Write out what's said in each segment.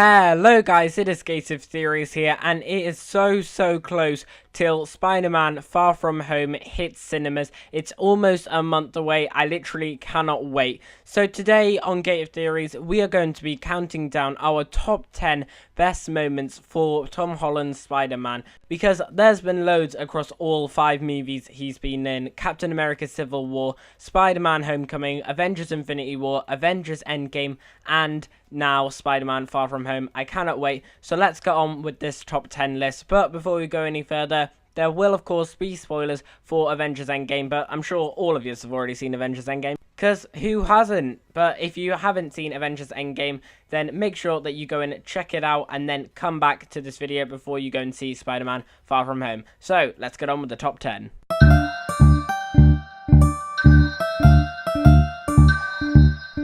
Hello guys, it is Gative Theories here, and it is so close till Spider-Man Far From Home hits cinemas. It's almost a month away. I literally cannot wait. So today on Gative Theories, we are going to be counting down our top 10 best moments for Tom Holland's Spider-Man, because there's been loads across all 5 movies he's been in: Captain America Civil War, Spider-Man Homecoming, Avengers Infinity War, Avengers Endgame, and now Spider-Man Far From Home. I cannot wait. So let's get on with this top 10 list. But before we go any further, there will of course be spoilers for Avengers Endgame, but I'm sure all of you have already seen Avengers Endgame, because who hasn't? But if you haven't seen Avengers Endgame, then make sure that you go and check it out and then come back to this video before you go and see Spider-Man Far From Home. So let's get on with the top 10.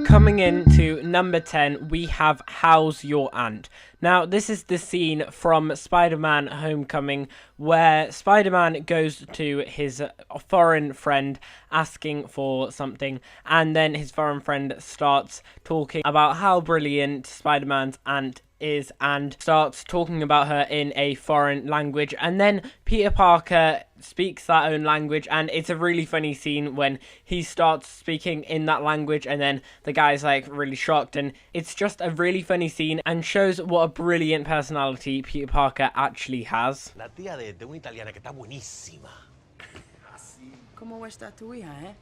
Coming in to number 10, we have How's Your Aunt? Now, this is the scene from Spider-Man Homecoming where Spider-Man goes to his foreign friend asking for something, and then his foreign friend starts talking about how brilliant Spider-Man's aunt is and starts talking about her in a foreign language, and then Peter Parker speaks that own language, and it's a really funny scene when he starts speaking in that language and then the guy's like really shocked, and it's just a really funny scene and shows what a brilliant personality Peter Parker actually has. La tía de una italiana que está buenísima. ¿Cómo está tu hija, eh?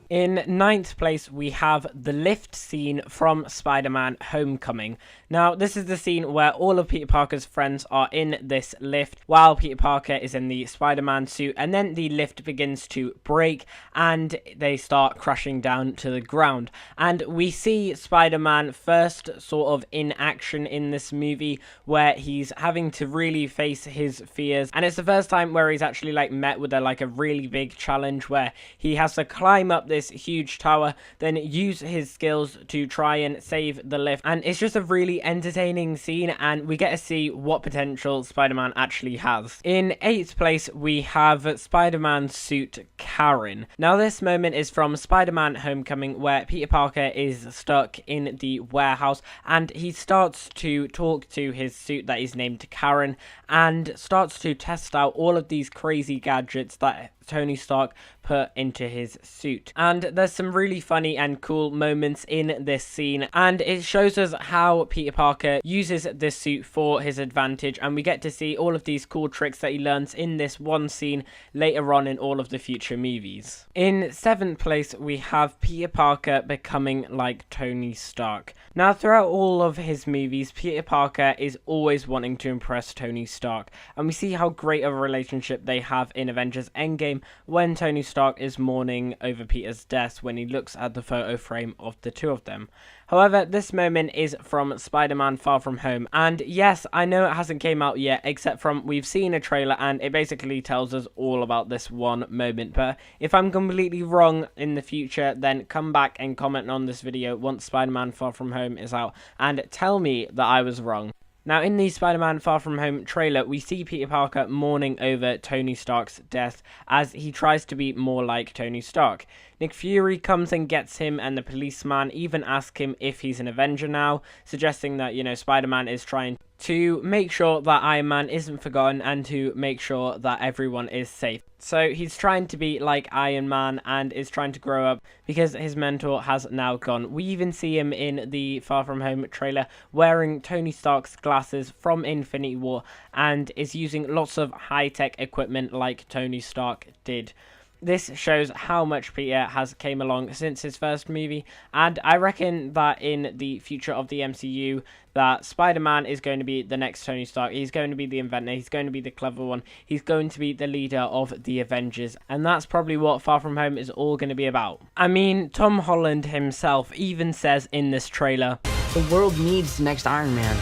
In 9th place, we have the lift scene from Spider-Man Homecoming. Now, this is the scene where all of Peter Parker's friends are in this lift while Peter Parker is in the Spider-Man suit, and then the lift begins to break and they start crashing down to the ground. And we see Spider-Man first sort of in action in this movie, where he's having to really face his fears, and it's the first time where he's actually like met with a really big challenge where he has to climb up this huge tower, then use his skills to try and save the lift. And it's just a really entertaining scene, and we get to see what potential Spider-Man actually has. In 8th place, we have Spider-Man's suit Karen. Now, this moment is from Spider-Man Homecoming where Peter Parker is stuck in the warehouse and he starts to talk to his suit that is named Karen and starts to test out all of these crazy gadgets that Tony Stark put into his suit. And there's some really funny and cool moments in this scene, and it shows us how Peter Parker uses this suit for his advantage, and we get to see all of these cool tricks that he learns in this one scene later on in all of the future movies. In 7th place, we have Peter Parker becoming like Tony Stark. Now, throughout all of his movies, Peter Parker is always wanting to impress Tony Stark, and we see how great of a relationship they have in Avengers Endgame when Tony Stark is mourning over Peter's death when he looks at the photo frame of the two of them. However, this moment is from Spider-Man Far From Home, and yes, I know it hasn't came out yet, except from we've seen a trailer and it basically tells us all about this one moment. But if I'm completely wrong in the future, then come back and comment on this video once Spider-Man Far From Home is out and tell me that I was wrong. Now, in the Spider-Man Far From Home trailer, we see Peter Parker mourning over Tony Stark's death as he tries to be more like Tony Stark. Nick Fury comes and gets him, and the policeman even asks him if he's an Avenger now, suggesting that, Spider-Man is trying to make sure that Iron Man isn't forgotten and to make sure that everyone is safe. So he's trying to be like Iron Man and is trying to grow up because his mentor has now gone. We even see him in the Far From Home trailer wearing Tony Stark's glasses from Infinity War and is using lots of high-tech equipment like Tony Stark did. This shows how much Peter has came along since his first movie, and I reckon that in the future of the MCU that Spider-Man is going to be the next Tony Stark. He's going to be the inventor, he's going to be the clever one, he's going to be the leader of the Avengers, and that's probably what Far From Home is all going to be about. I mean, Tom Holland himself even says in this trailer, "The world needs the next Iron Man."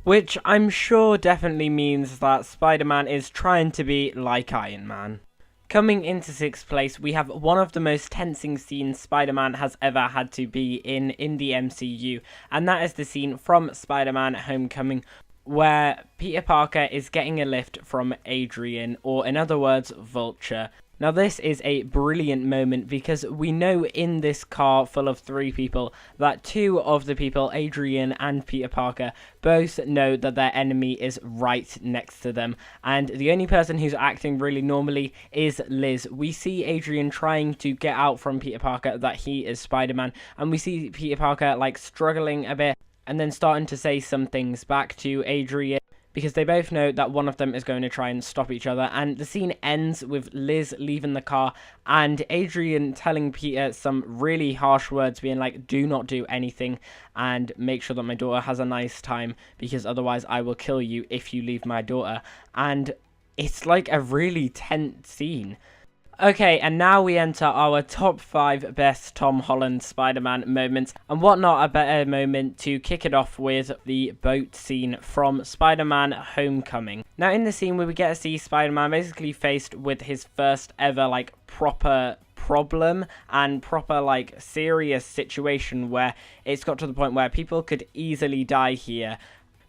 Which I'm sure definitely means that Spider-Man is trying to be like Iron Man. Coming into 6th place, we have one of the most tensing scenes Spider-Man has ever had to be in the MCU, and that is the scene from Spider-Man Homecoming where Peter Parker is getting a lift from Adrian, or in other words, Vulture. Now this is a brilliant moment because we know in this car full of 3 people that 2 of the people, Adrian and Peter Parker, both know that their enemy is right next to them, and the only person who's acting really normally is Liz. We see Adrian trying to get out from Peter Parker that he is Spider-Man, and we see Peter Parker like struggling a bit and then starting to say some things back to Adrian, because they both know that one of them is going to try and stop each other. And the scene ends with Liz leaving the car and Adrian telling Peter some really harsh words, being like, do not do anything and make sure that my daughter has a nice time, because otherwise I will kill you if you leave my daughter. And it's like a really tense scene. Okay, and now we enter our top 5 best Tom Holland Spider-Man moments, and what not a better moment to kick it off with the boat scene from Spider-Man Homecoming. Now in the scene where we get to see Spider-Man basically faced with his first ever like proper problem and proper like serious situation where it's got to the point where people could easily die here.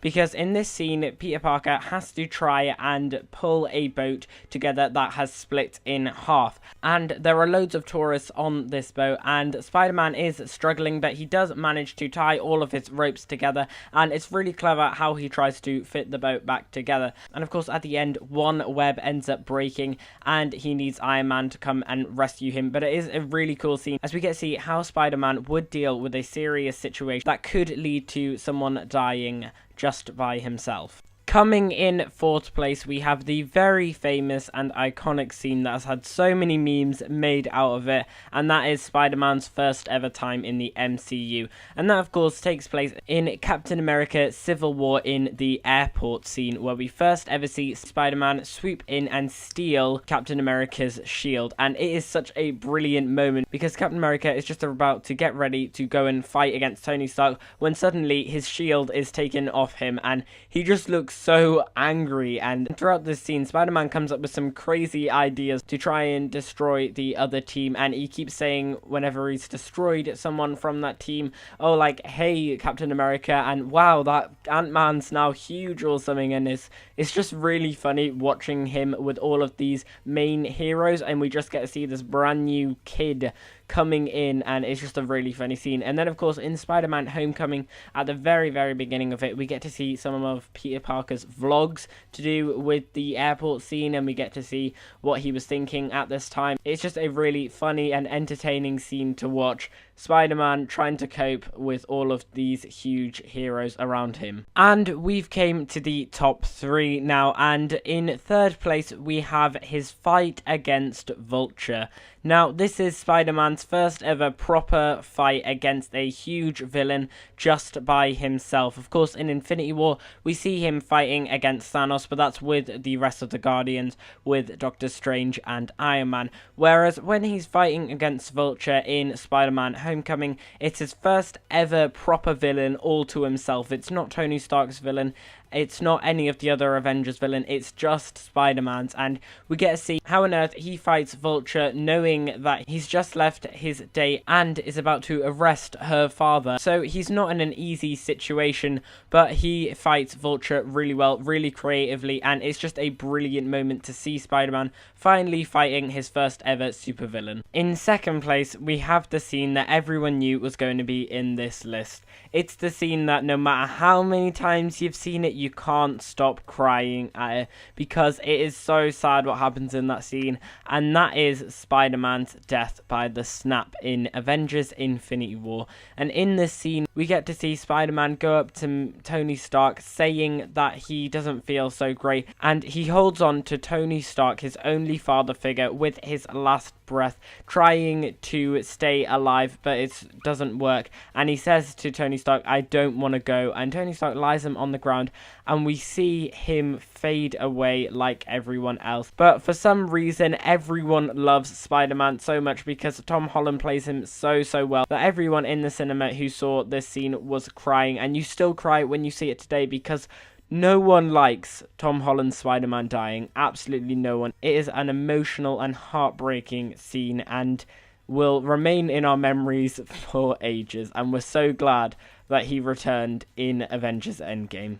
Because in this scene, Peter Parker has to try and pull a boat together that has split in half. And there are loads of tourists on this boat, and Spider-Man is struggling, but he does manage to tie all of his ropes together. And it's really clever how he tries to fit the boat back together. And of course, at the end, one web ends up breaking, and he needs Iron Man to come and rescue him. But it is a really cool scene, as we get to see how Spider-Man would deal with a serious situation that could lead to someone dying just by himself. Coming in 4th place, we have the very famous and iconic scene that has had so many memes made out of it, and that is Spider-Man's first ever time in the MCU. And that, of course, takes place in Captain America Civil War in the airport scene, where we first ever see Spider-Man swoop in and steal Captain America's shield. And it is such a brilliant moment, because Captain America is just about to get ready to go and fight against Tony Stark when suddenly his shield is taken off him, and he just looks so angry. And throughout this scene, Spider-Man comes up with some crazy ideas to try and destroy the other team, and he keeps saying whenever he's destroyed someone from that team, oh, like, hey, Captain America, and wow, that Ant-Man's now huge or something. And it's just really funny watching him with all of these main heroes, and we just get to see this brand new kid coming in, and it's just a really funny scene. And then, of course, in Spider-Man Homecoming, at the very, very beginning of it, we get to see some of Peter Parker's vlogs to do with the airport scene, and we get to see what he was thinking at this time. It's just a really funny and entertaining scene to watch Spider-Man trying to cope with all of these huge heroes around him. And we've came to the top 3 now, and in 3rd place we have his fight against Vulture. Now, this is Spider-Man's first ever proper fight against a huge villain just by himself. Of course, in Infinity War, we see him fighting against Thanos, but that's with the rest of the Guardians, with Doctor Strange and Iron Man. Whereas when he's fighting against Vulture in Spider-Man Homecoming, it's his first ever proper villain all to himself. It's not Tony Stark's villain, it's not any of the other Avengers villain, it's just Spider-Man's, and we get to see how on earth he fights Vulture, knowing that he's just left his date and is about to arrest her father. So he's not in an easy situation, but he fights Vulture really well, really creatively, and it's just a brilliant moment to see Spider-Man finally fighting his first ever supervillain. In 2nd place, we have the scene that everyone knew was going to be in this list. It's the scene that no matter how many times you've seen it, you can't stop crying at it, because it is so sad what happens in that scene, and that is Spider-Man's death by the snap in Avengers Infinity War. And in this scene, we get to see Spider-Man go up to Tony Stark saying that he doesn't feel so great, and he holds on to Tony Stark, his only father figure, with his last breath, trying to stay alive, but it doesn't work. And he says to Tony Stark, I don't want to go, and Tony Stark lies him on the ground, and we see him fade away like everyone else. But for some reason, everyone loves Spider-Man so much, because Tom Holland plays him so well, that everyone in the cinema who saw this scene was crying, and you still cry when you see it today, because no one likes Tom Holland's Spider-Man dying. Absolutely no one. It is an emotional and heartbreaking scene, and will remain in our memories for ages, and we're so glad that he returned in Avengers Endgame.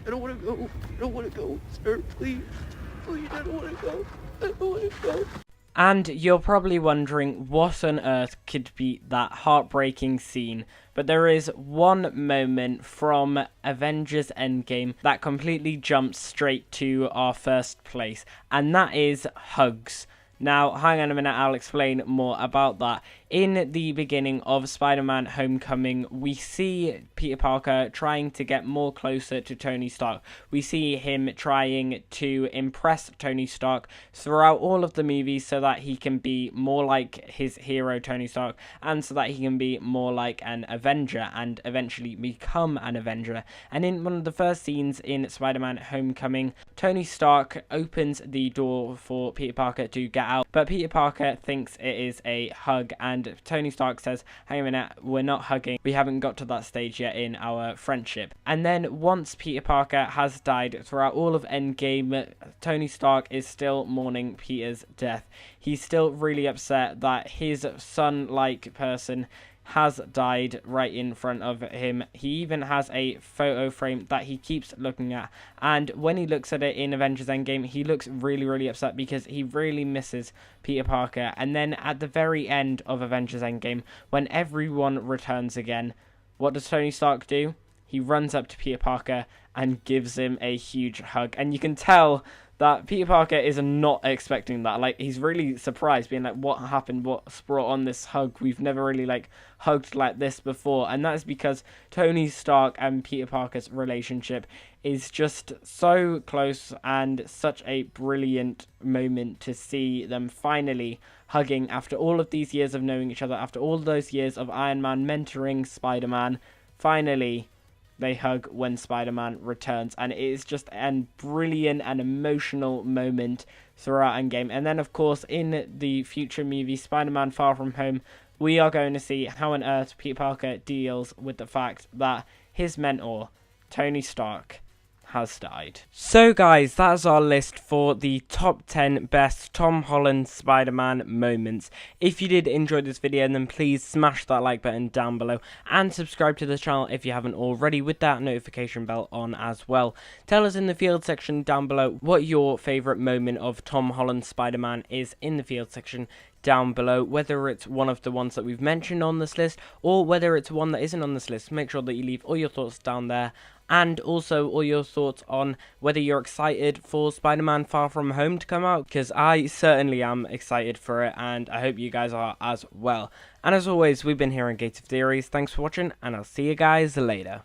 I don't want to go. I don't want to go, sir, please. Please, I don't want to go. I don't want to go. And you're probably wondering what on earth could be that heartbreaking scene, but there is one moment from Avengers Endgame that completely jumps straight to our first place, and that is hugs. Now, hang on a minute, I'll explain more about that. In the beginning of Spider-Man Homecoming, we see Peter Parker trying to get more closer to Tony Stark. We see him trying to impress Tony Stark throughout all of the movies so that he can be more like his hero Tony Stark, and so that he can be more like an Avenger and eventually become an Avenger. And in one of the first scenes in Spider-Man Homecoming, Tony Stark opens the door for Peter Parker to get out, but Peter Parker thinks it is a hug, and Tony Stark says, hang a minute, we're not hugging, we haven't got to that stage yet in our friendship. And then once Peter Parker has died throughout all of Endgame, Tony Stark is still mourning Peter's death. He's still really upset that his son-like person has died right in front of him. He even has a photo frame that he keeps looking at, and when he looks at it in Avengers Endgame, he looks really upset because he really misses Peter Parker. And then at the very end of Avengers Endgame, when everyone returns again, what does Tony Stark do? He runs up to Peter Parker and gives him a huge hug, and you can tell that Peter Parker is not expecting that. Like, he's really surprised, being like, what happened? What's brought on this hug? We've never really, like, hugged like this before. And that's because Tony Stark and Peter Parker's relationship is just so close, and such a brilliant moment to see them finally hugging after all of these years of knowing each other, after all those years of Iron Man mentoring Spider-Man. Finally, they hug when Spider-Man returns, and it is just a brilliant and emotional moment throughout Endgame. And then, of course, in the future movie Spider-Man Far From Home, we are going to see how on earth Peter Parker deals with the fact that his mentor, Tony Stark, has died. So guys, that's our list for the top 10 best Tom Holland Spider-Man moments. If you did enjoy this video, then please smash that like button down below and subscribe to the channel if you haven't already, with that notification bell on as well. Tell us in the field section down below what your favourite moment of Tom Holland Spider-Man is in the field section down below, whether it's one of the ones that we've mentioned on this list or whether it's one that isn't on this list. Make sure that you leave all your thoughts down there, and also all your thoughts on whether you're excited for Spider-Man Far From Home to come out, because I certainly am excited for it, and I hope you guys are as well. And as always, we've been here on Gates of Theories. Thanks for watching, and I'll see you guys later.